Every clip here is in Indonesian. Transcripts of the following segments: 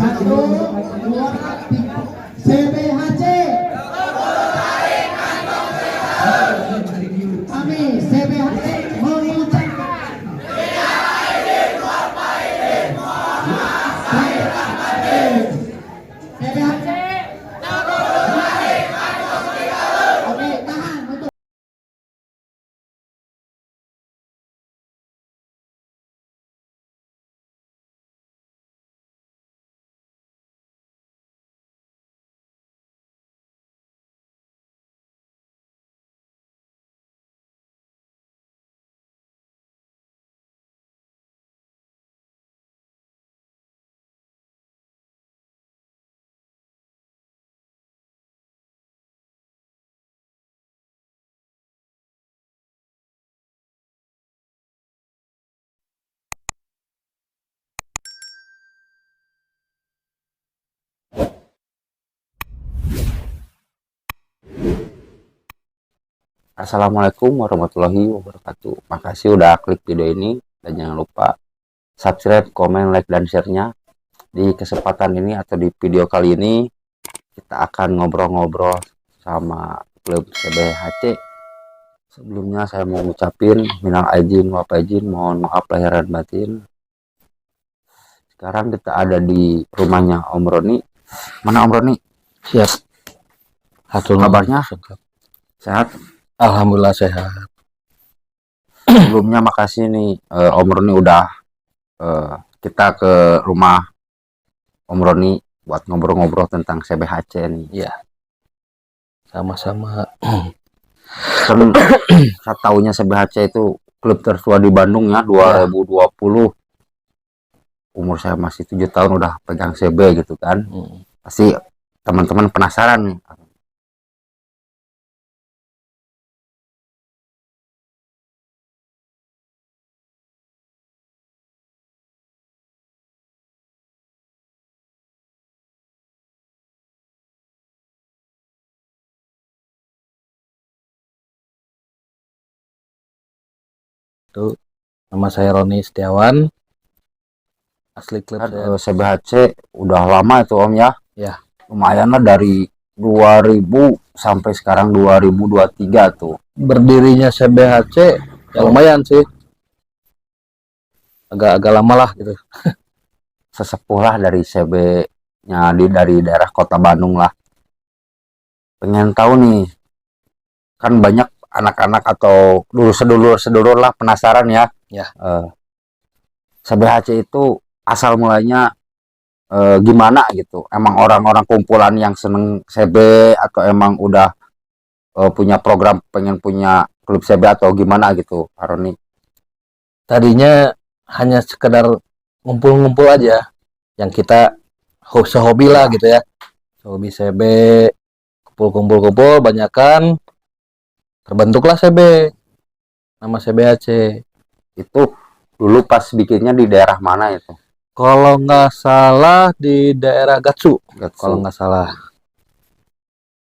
Satu, dua, tiga. CBHC. Kami CBHC mengucapkan CBHC. Oke, tahan untuk Assalamualaikum warahmatullahi wabarakatuh. Makasih udah klik video ini dan jangan lupa subscribe, komen, like, dan share-nya. Di kesempatan ini atau di video kali ini kita akan ngobrol-ngobrol sama klub CBHC. Sebelumnya saya mau ngucapin minal aidin wal faizin, mohon maaf lahir dan batin. Sekarang kita ada di rumahnya Om Roni. Mana Om Roni? Siap. Kabarnya sehat? Alhamdulillah sehat. Sebelumnya makasih nih Om Roni udah kita ke rumah Om Roni buat ngobrol-ngobrol tentang CBHC nih. Iya. Sama-sama. Kan saya tahunya CBHC itu klub tertua di Bandung ya, 2020. Umur saya masih 7 tahun udah pegang CB gitu kan. Pasti teman-teman penasaran nih. Itu nama saya Roni Setiawan. Asli klub Kan, saya. CBHC udah lama itu Om ya. Ya. Lumayan lah dari 2000 sampai sekarang 2023 tuh. Berdirinya CBHC ya lumayan sih. Agak lama lah gitu. Sesepuh lah dari CB-nya dari daerah kota Bandung lah. Pengen tahu nih, kan banyak anak-anak atau dulu sedulur lah penasaran ya. Ya. CBHC itu asal mulanya gimana gitu? Emang orang-orang kumpulan yang seneng CB atau emang udah punya program pengen punya klub CB atau gimana gitu, Aroni? Tadinya hanya sekedar ngumpul-ngumpul aja. Yang kita sehobi lah gitu ya. Hobi CB, kumpul-kumpul banyakan, terbentuklah CB. Nama CBHC. Itu dulu pas bikinnya di daerah mana itu? Kalau nggak salah di daerah Gatsu. Kalau nggak salah.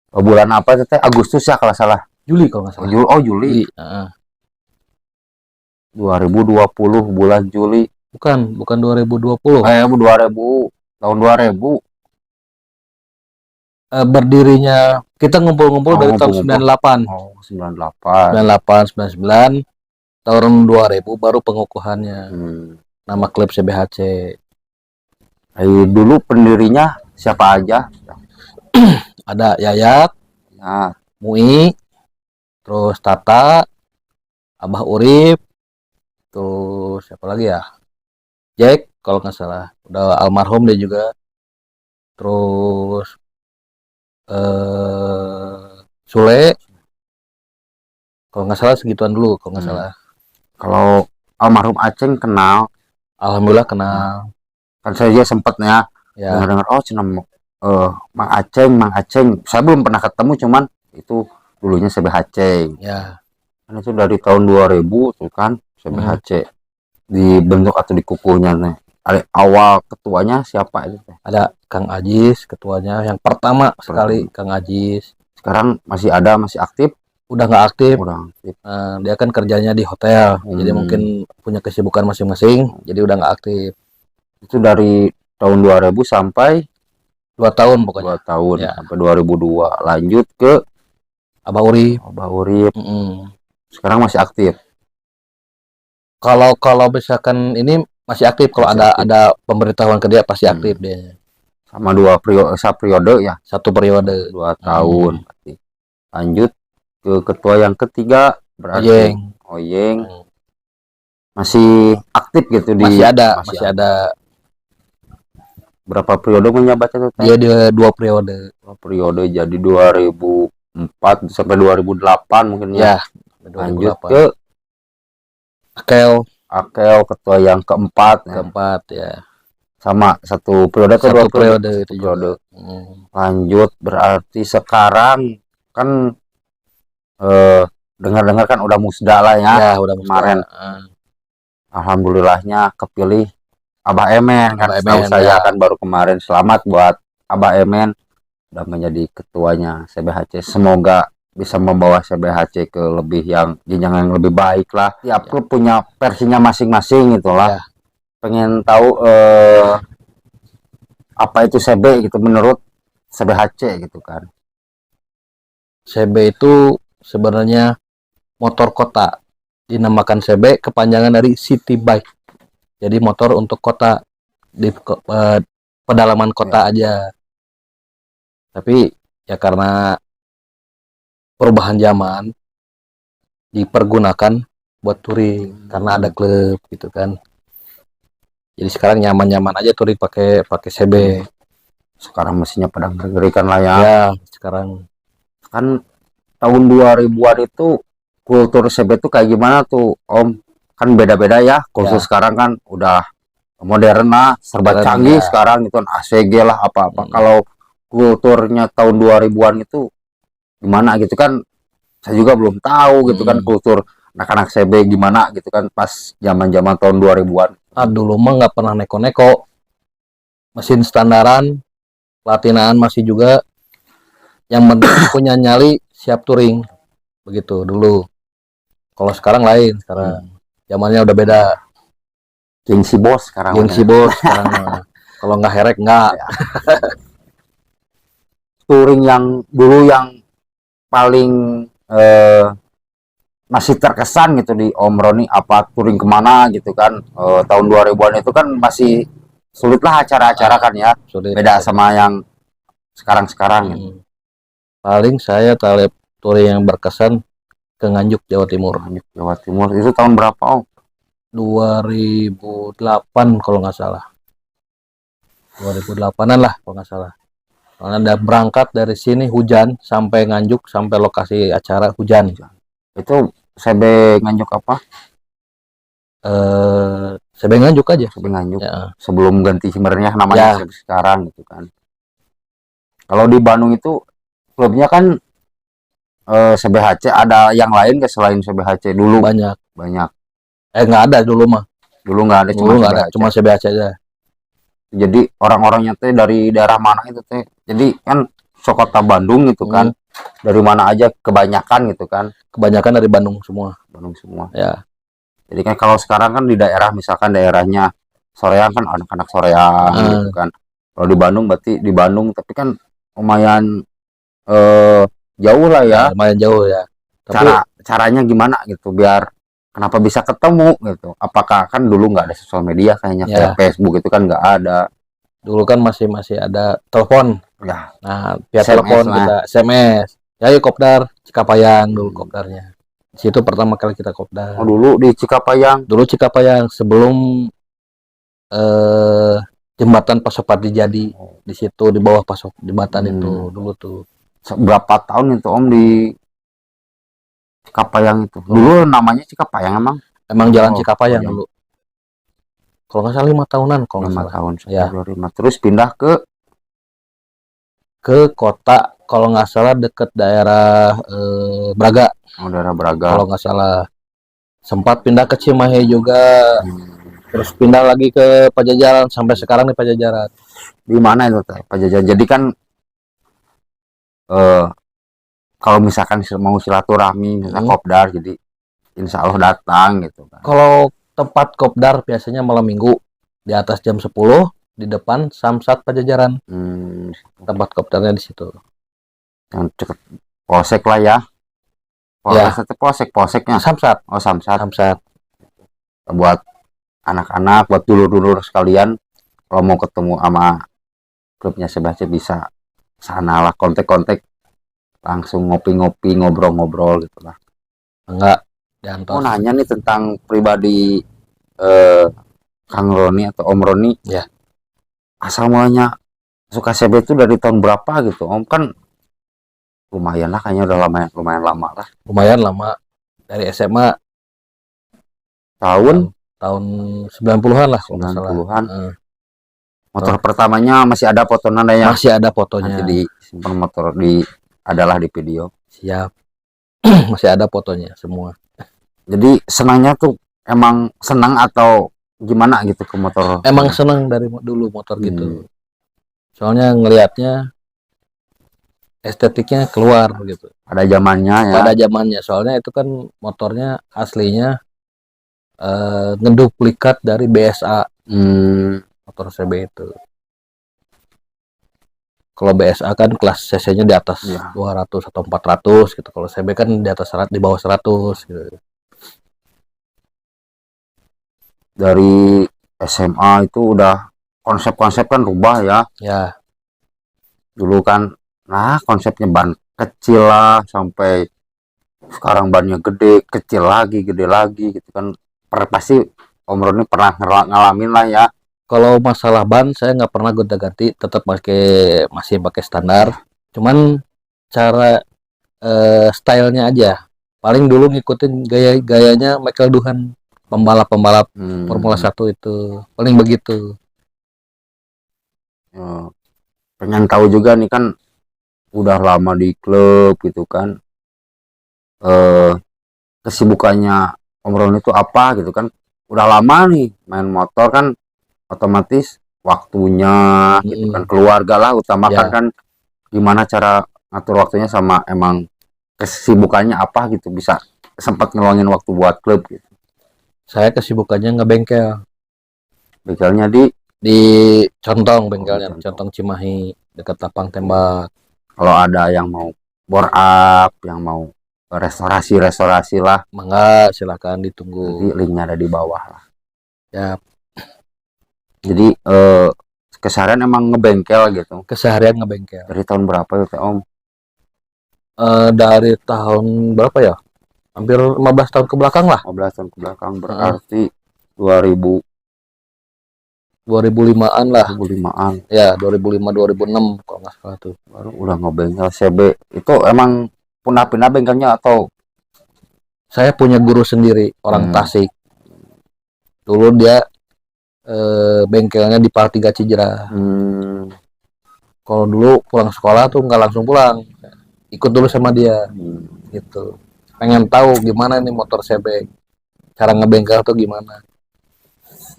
Bulan apa itu? Agustus ya kalau salah. Juli kalau nggak salah. Juli. 2020 bulan Juli. Bukan 2020. 2000 tahun 2000. Berdirinya kita ngumpul-ngumpul dari tahun 98. 98. 99. Tahun 2000 baru pengukuhannya. Nama klub CBHC. Dulu pendirinya siapa aja? Ada Yayat, Nah, Mui, terus Tata, Abah Urip, terus siapa lagi ya? Jack kalau nggak salah. Udah almarhum dia juga. Terus Sule. Kalau nggak salah segituan dulu kalau nggak salah. kalau almarhum Aceng kenal, Alhamdulillah kenal. kan saya juga sempet ya Ya. dengar cina Mang Aceng. Saya belum pernah ketemu, cuman itu dulunya CBHC. Ya. Kan itu dari tahun 2000 tuh kan CBHC dibentuk atau dikukuhnya nih. Awal ketuanya siapa itu? Ada Kang Ajis ketuanya yang pertama sekali, Kang Ajis. Sekarang masih ada, masih aktif? Udah nggak aktif. Udah aktif. Dia kan kerjanya di hotel, jadi mungkin punya kesibukan masing-masing, jadi udah nggak aktif. Itu dari tahun 2000 sampai 2 tahun pokoknya. 2 tahun Ya. sampai 2002 lanjut ke Abah Urip. Abah Urip. Mm-mm. Sekarang masih aktif. Kalau misalkan ini masih aktif, kalau Masih ada aktif. ada pemberitahuan ke dia pasti aktif dia. Sama periode ya, Satu periode. 2 tahun. Berarti. Lanjut ke ketua yang ketiga berarti Oyeng. Oyeng masih aktif gitu di Masih ada. Berapa periode menjabat itu teh? Dia 2 periode. 2 periode jadi 2004 sampai 2008 mungkin ya. Ya, Lanjut 2008. ke Akel ketua yang keempat ya. keempat ya. Sama satu periode atau 2 Satu periode Satu itu periode. juga. Lanjut berarti sekarang kan dengar-dengar kan udah musda lah ya. Ya, udah kemarin. Alhamdulillahnya kepilih Abah Emen kan. Abah Setahu Emen, saya ya. kan baru kemarin. Selamat buat Abah Emen udah menjadi ketuanya CBHC. Semoga bisa membawa CBHC ke jenjang yang lebih baik lah. Tiap klub punya versinya masing-masing itulah. Ya. Pengen tahu apa itu CB gitu menurut CBHC gitu kan. CB itu sebenarnya motor kota. Dinamakan CB kepanjangan dari City Bike. Jadi motor untuk kota di pedalaman kota aja. Tapi ya karena perubahan zaman dipergunakan buat touring karena ada klub gitu kan. Jadi sekarang nyaman-nyaman aja touring pakai CB. Sekarang mesinnya pada ngeri-ngerikan lah ya. Ya, sekarang Kan tahun 2000-an itu kultur CB itu kayak gimana tuh Om? Kan beda-beda ya. Khusus sekarang kan udah modern lah, serba Modern, canggih ya. sekarang gitu kan, ACG lah apa-apa. Kalau kulturnya tahun 2000-an itu gimana gitu kan? Saya juga belum tahu gitu kan kultur anak-anak CB gimana gitu kan pas zaman-zaman tahun 2000-an. Dulu mah nggak pernah neko-neko. Mesin standaran, platinaan masih juga. Yang penting punya nyali siap touring. Begitu dulu. Kalau sekarang lain, sekarang zamannya udah beda. Gengsi bos sekarang. Gengsi bos sekarang mah. Kalau nggak herek nggak. Ya. Touring yang dulu yang paling masih terkesan gitu di Om Roni, apa touring kemana gitu kan, tahun 2000-an itu kan masih sulit lah acara-acara kan ya. Sulit. Beda sama yang sekarang-sekarang gitu. Paling saya touring yang berkesan ke Nganjuk, Jawa Timur. Jawa Timur itu tahun berapa Om? 2008 kalau nggak salah. 2008-an lah kalau nggak salah. Karena ada berangkat dari sini hujan sampai Nganjuk, sampai lokasi acara hujan. Itu CB Nganjuk apa? CB Nganjuk aja. CB Nganjuk. Ya. Sebelum ganti sebenarnya namanya sekarang gitu kan. Kalau di Bandung itu klubnya kan CBHC, ada yang lain nggak selain CBHC dulu? Banyak. Nggak ada dulu mah. Dulu nggak ada, cuma CBHC aja. Jadi orang-orangnya teh dari daerah mana itu teh? Jadi kan Kota Bandung gitu kan. Dari mana aja kebanyakan gitu kan? Kebanyakan dari Bandung semua. Ya. Jadi kan kalau sekarang kan di daerah, misalkan daerahnya Soreang kan anak-anak Soreang gitu kan. Kalau di Bandung berarti di Bandung, tapi kan lumayan jauh lah ya. Lumayan jauh ya. Tapi Caranya gimana gitu biar kenapa bisa ketemu gitu? Apakah kan dulu nggak ada sosial media kayaknya, kayak Facebook itu kan nggak ada. Dulu kan masih ada telepon. Ya. Nah, via telepon kita SMS. Ya, kopdar Cikapayang dulu kopdarnya. Di situ pertama kali kita kopdar. Dulu di Cikapayang. Dulu Cikapayang sebelum jembatan Pasopati jadi, di situ di bawah jembatan itu dulu tuh. Berapa tahun itu Om di Cikapayang itu? Dulu namanya Cikapayang emang Jalan Cikapayang dulu. Kalau nggak salah 5 tahunan, kalau 5 tahun. Ya. Terus pindah ke kota, kalau nggak salah deket daerah Braga. Daerah Braga. Kalau nggak salah. Sempat pindah ke Cimahi juga. Terus pindah lagi ke Pajajaran, sampai sekarang di Pajajaran. Di mana itu teh Pajajaran? Jadi kan kalau misalkan mau silaturahmi, misalkan kopdar, jadi insya Allah datang gitu kan. Kalau tempat kopdar biasanya malam minggu di atas jam 10, di depan Samsat Pajajaran. Tempat kopdarnya di situ. Yang deket polsek lah ya. Ya. Polres atau polseknya. Samsat. Oh, Samsat. Samsat. Buat anak-anak, buat dulur-dulur sekalian, kalau mau ketemu sama klubnya sebaca bisa sana lah, kontak-kontak, langsung ngopi-ngopi, ngobrol-ngobrol gitu lah. Enggak, diantar. Mau nanya nih tentang pribadi Kang Roni atau Om Roni. Ya. Asal mulanya suka CB itu dari tahun berapa gitu? Om kan lumayan lah, kayaknya udah lumayan lama lah. Lumayan lama. Dari SMA Tahun 90-an lah kalau nggak salah. 90-an. Motor pertamanya masih ada fotonya ya? Masih ada fotonya. Nanti disimpan motor adalah di video. Siap. Masih ada fotonya semua. Jadi senangnya tuh emang senang atau gimana gitu ke motor? Emang senang dari dulu motor gitu. Soalnya ngelihatnya estetiknya keluar gitu. Pada zamannya ya. Pada zamannya, soalnya itu kan motornya aslinya ngeduplikat dari BSA. Motor CB itu. Kalau BSA kan kelas cc-nya di atas 200 atau 400 gitu. Kalau CB kan di atas di bawah 100 gitu. Dari SMA itu udah konsep-konsep kan rubah ya. Ya. Dulu kan konsepnya ban kecil lah, sampai sekarang bannya gede, kecil lagi, gede lagi gitu kan. Pasti Om Roni pernah ngalamin lah ya. Kalau masalah ban saya nggak pernah gonta-ganti, tetap masih pakai standar. Cuman cara stylenya aja. Paling dulu ngikutin gayanya Michael Duhan, pembalap Formula 1 itu. Paling begitu. Pengen tahu juga nih kan udah lama di klub gitu kan. Kesibukannya Om Roni itu apa gitu kan. Udah lama nih main motor kan, otomatis waktunya gitu kan, keluarga lah utamakan kan. Gimana cara ngatur waktunya sama emang kesibukannya apa gitu, bisa sempat ngeluangin waktu buat klub gitu? Saya kesibukannya ngebengkel. Bengkelnya di Contong, bengkelnya Contong Cimahi, dekat lapang tembak. Kalau ada yang mau bore up, yang mau restorasi lah, mangga silakan ditunggu. Nanti linknya ada di bawah lah ya. Jadi keseharian emang ngebengkel gitu? Keseharian ngebengkel. Dari tahun berapa ya Om? Dari tahun berapa ya, hampir 15 tahun ke belakang lah. 15 tahun ke belakang, berarti 2005-an lah. 2005-an ya, 2005-2006 kalau nggak salah tuh baru udah ngebengkel CB. Itu emang pindah-pindah bengkelnya atau? Saya punya guru sendiri, orang Tasik. Dulu dia bengkelnya di Paltiga Cijera. Kalau dulu pulang sekolah tuh nggak langsung pulang, ikut dulu sama dia gitu. Pengen tahu gimana nih motor CB, cara ngebengkel tuh gimana.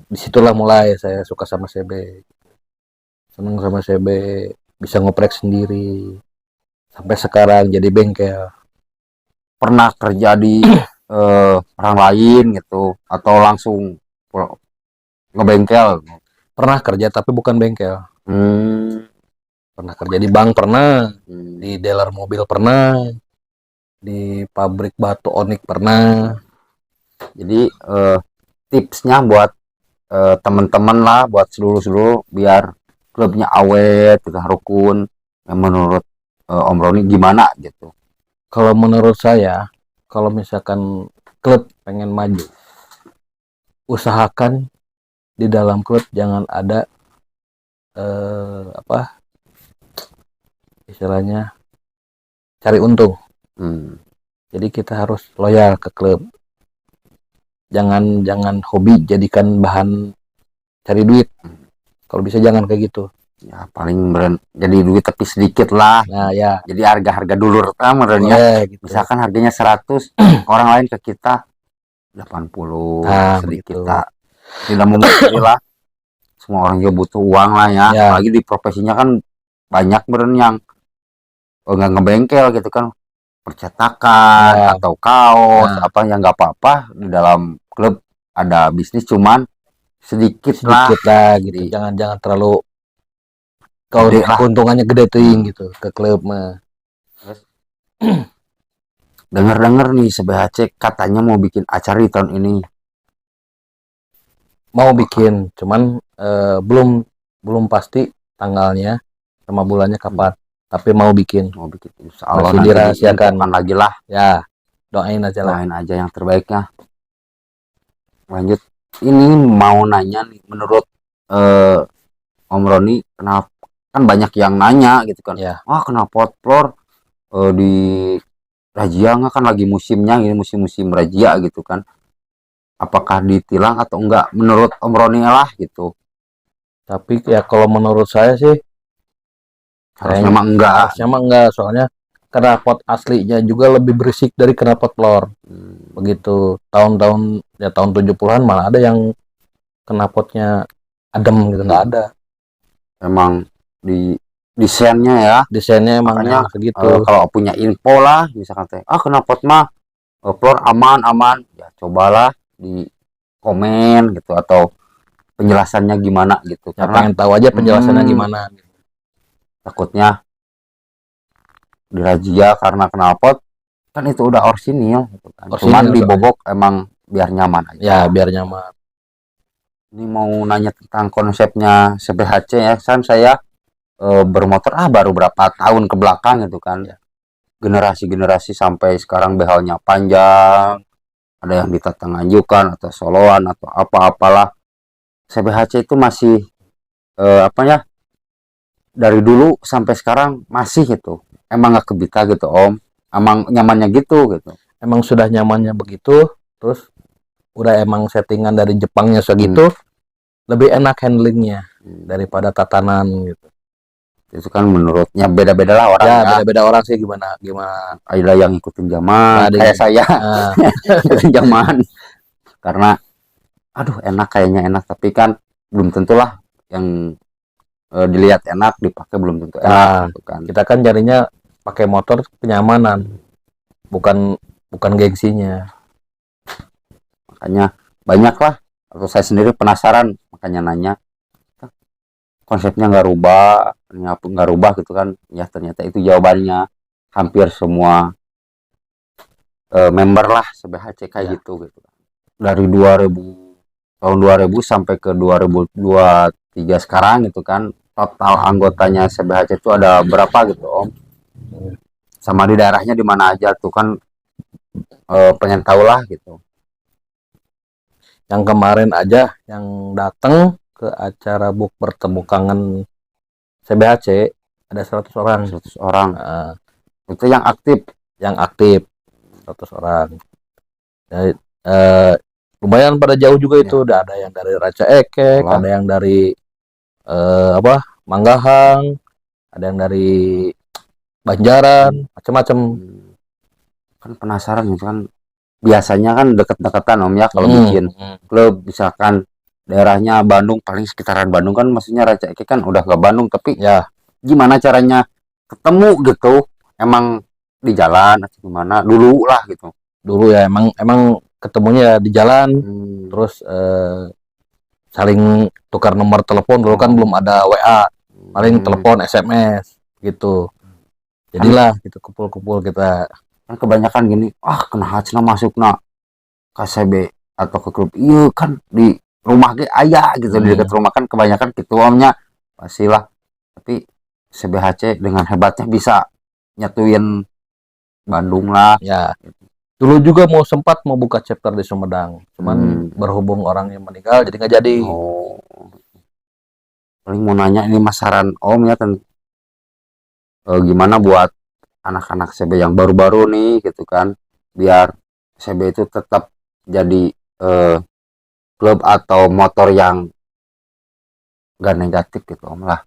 Disitulah mulai saya suka sama CB, seneng sama CB, bisa ngoprek sendiri sampai sekarang jadi bengkel. Pernah kerja di orang lain gitu atau langsung ngebengkel? Pernah kerja tapi bukan bengkel. Pernah kerja di bank, pernah di dealer mobil, pernah di pabrik batu onik, pernah. Jadi tipsnya buat teman-teman lah, buat seluruh biar klubnya awet, kita rukun, yang menurut Om Roni gimana gitu? Kalau menurut saya, kalau misalkan klub pengen maju, usahakan di dalam klub jangan ada istilahnya cari untung. Jadi kita harus loyal ke klub. Jangan hobi jadikan bahan cari duit. Kalau bisa jangan kayak gitu. Ya paling jadi duit tapi sedikit lah. Nah ya. Jadi harga dulur gitu. Misalkan harganya 100, orang lain ke kita 80, sedikit gitu. Tidak mungkin lah. Semua orang juga butuh uang lah ya. Apalagi di profesinya kan banyak yang nggak ngebengkel gitu kan, percetakan atau kaos apa yang nggak apa-apa. Di dalam klub ada bisnis, cuman sedikit lah sedikit lah gitu. Di- Jangan terlalu kalau Gede lah. keuntungannya gede ting gitu ke klub mah. Dengar-dengar nih CBHC katanya mau bikin acara di tahun ini. Mau bikin, cuman belum pasti tanggalnya sama bulannya kapan. Tapi mau bikin. Mau bikin, insya Allah Masih nanti dirahasiakan. diinfokan lagi lah. Ya, doain aja lah. Doain aja yang terbaiknya. Lanjut, ini mau nanya nih, menurut Om Roni, kenapa kan banyak yang nanya gitu kan, Ya. wah kenapa Potplor di razia nggak, kan lagi musimnya ini, musim-musim razia gitu kan, apakah ditilang atau enggak menurut Om Roni lah gitu. Tapi ya kalau menurut saya sih Harusnya mah enggak. harusnya mah enggak, soalnya knalpot aslinya juga lebih berisik dari knalpot Plor. Begitu tahun-tahun ya tahun 70-an malah ada yang knalpotnya adem gitu, nggak ada. Emang di desainnya ya, Desainnya emang makanya segitu. kalau punya info lah misalkan teh, knalpot mah Plor aman ya, cobalah di komen gitu atau penjelasannya gimana gitu, Ya karena pengen tahu aja penjelasannya gimana. takutnya dirazia karena knalpot kan itu udah orsinil gitu kan. Orsinil, Cuman dibobok emang biar nyaman aja. Ya biar nyaman. Ini mau nanya tentang konsepnya CBHC ya, kan saya bermotor baru berapa tahun ke belakang gitu kan. Ya. Generasi-generasi sampai sekarang behalnya panjang, ada yang ditatanganjukan atau soloan atau apa-apalah. CBHC itu masih apa ya, dari dulu sampai sekarang masih gitu. Emang gak kebita gitu Om, emang nyamannya gitu. Emang sudah nyamannya begitu, terus udah emang settingan dari Jepangnya segitu, lebih enak handlingnya daripada tatanan gitu. Itu kan menurutnya beda-beda lah orang Ya ya. beda-beda orang sih, gimana. Ada yang ikutin zaman, Ada kayak yang- saya Nah, ikutin zaman karena aduh enak, kayaknya enak, tapi kan belum tentulah yang dilihat enak dipakai belum tentu enak Nah, gitu kan. kita kan carinya pakai motor kenyamanan, bukan gengsinya. Makanya banyak lah, atau saya sendiri penasaran makanya nanya, konsepnya nggak rubah gitu kan. Ya ternyata itu jawabannya hampir semua member lah CBHC kayak Ya. gitu. Dari tahun 2000 sampai ke 2023 sekarang gitu kan, total anggotanya CBHC itu ada berapa gitu Om, sama di daerahnya di mana aja tuh kan, pengen tahu lah gitu. Yang kemarin aja yang datang ke acara bukber temu kangen CBHC ada 100 orang. 100 orang Nah, itu yang aktif. 100 orang. Jadi, lumayan pada jauh juga itu. Udah ada yang dari Ranca Ekek, Wah. ada yang dari Manggahang, ada yang dari Banjaran, macam-macam. Kan penasaran gitu kan, biasanya kan deket-deketan Om ya kalau bikin klub, misalkan daerahnya Bandung, paling sekitaran Bandung kan, maksudnya Ranca Ekek kan udah ke Bandung, tapi Ya, gimana caranya ketemu gitu, emang di jalan atau gimana dulu lah gitu. dulu ya emang ketemunya di jalan, terus saling tukar nomor telepon. Dulu kan belum ada WA, paling telepon, SMS gitu. Jadilah gitu kumpul-kumpul kita. Kan kebanyakan gini, kena hacna masuk na KCB atau ke klub, iya kan di rumah ge aya gitu, di dekat rumah kan kebanyakan gitu Omnya, pastilah. Tapi CBHC dengan hebatnya bisa nyatuin Bandung lah. Ya, dulu juga sempat mau buka chapter di Sumedang, cuman berhubung orangnya meninggal jadi nggak jadi. Paling mau nanya ini, mas saran Om ya, gimana buat anak-anak CB yang baru-baru nih gitu kan, biar CB itu tetap jadi klub atau motor yang gak negatif gitu Om lah.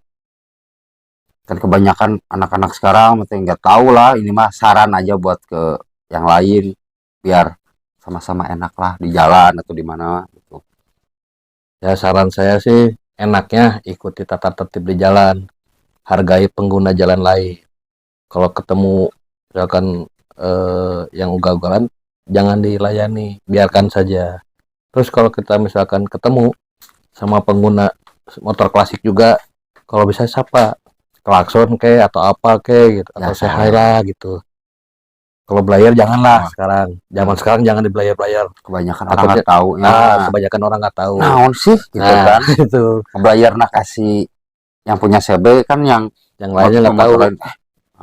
Kan kebanyakan anak-anak sekarang mungkin nggak tahu lah, ini mah saran aja buat ke yang lain biar sama-sama enak lah di jalan atau di mana gitu. Ya saran saya sih enaknya ikuti tata tertib di jalan, hargai pengguna jalan lain. Kalau ketemu misalkan yang ugal-ugalan, jangan dilayani, biarkan saja. Terus kalau kita misalkan ketemu sama pengguna motor klasik juga, kalau bisa sapa, klakson ke atau apa ke gitu, atau Ya, say hi lah gitu. Kalau belayar janganlah sekarang, zaman sekarang jangan dibelayar-belayar, kebanyakan orang takutnya nggak tahu ya. kebanyakan orang nggak tahu. Naon sih gitu Nah, kan. itu Ngebayar nak kasih yang punya CB kan yang yang lainnya nggak tahu. lain.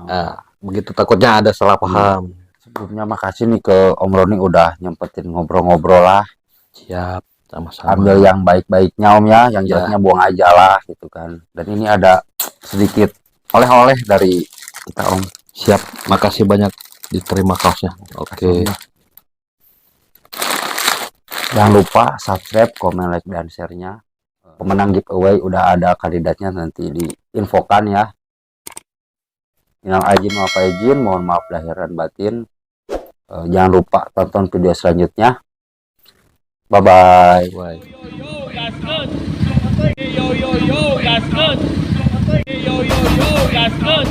Nah, begitu takutnya ada salah paham. Sebelumnya makasih nih ke Om Roni udah nyempetin ngobrol-ngobrol lah. Siap, sama-sama. Ambil yang baik-baiknya Om ya, yang Ya. jeleknya buang aja lah gitu kan. Dan ini ada sedikit oleh-oleh dari kita Om. Siap, makasih banyak, diterima kaosnya. Oke. Jangan lupa subscribe, komen, like, dan share-nya. Pemenang giveaway udah ada kandidatnya, nanti diinfokan ya. Minal aidin wal faizin, mohon maaf lahir dan batin. Jangan lupa tonton video selanjutnya. Bye-bye. Bye. Yo, yo, yo, gaskeun. Yo, yo, yo, gaskeun.